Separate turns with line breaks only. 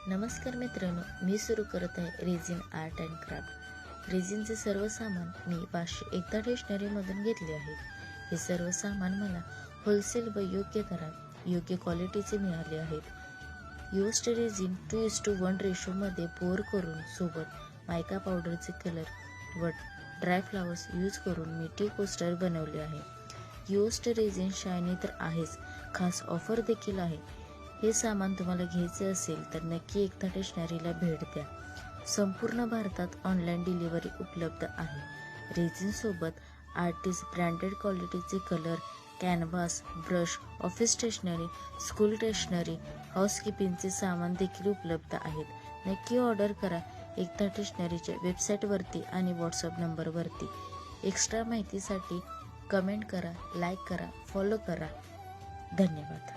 नमस्कार मित्रांनो, मी सुरू करत आहे रेझिन आर्ट अँड क्राफ्ट। रेझिनचे सर्व सामान मी 501 स्टेशनरीमधून घेतले आहे। हे सर्व सामान मला होलसेल व योग्य दरात योग्य क्वालिटीचे मिळाले आहेत। यूज्ड रेझिन 2:1 रेशोमध्ये पोर करून सोबत मायका पावडरचे कलर व ड्राय फ्लावर्स यूज करून मी टी कोस्टर बनवले आहे। यूज्ड रेझिन शायनी तर आहेच, खास ऑफर देखील आहे। हे सामान तुम्हाला घ्यायचे असेल तर नक्की एकता स्टेशनरीला भेट द्या। संपूर्ण भारतात ऑनलाईन डिलिव्हरी उपलब्ध आहे। रेझिन सोबत आर्टिस्ट ब्रँडेड क्वालिटीचे colour, canvas, brush, office stationery, school stationery, हाऊसकीपिंगचे सामान देखील उपलब्ध आहेत। नक्की ऑर्डर करा एकता स्टेशनरीच्या वेबसाईटवरती आणि व्हॉट्सअप नंबरवरती। एक्स्ट्रा माहितीसाठी कमेंट करा, लाईक करा, फॉलो करा। धन्यवाद।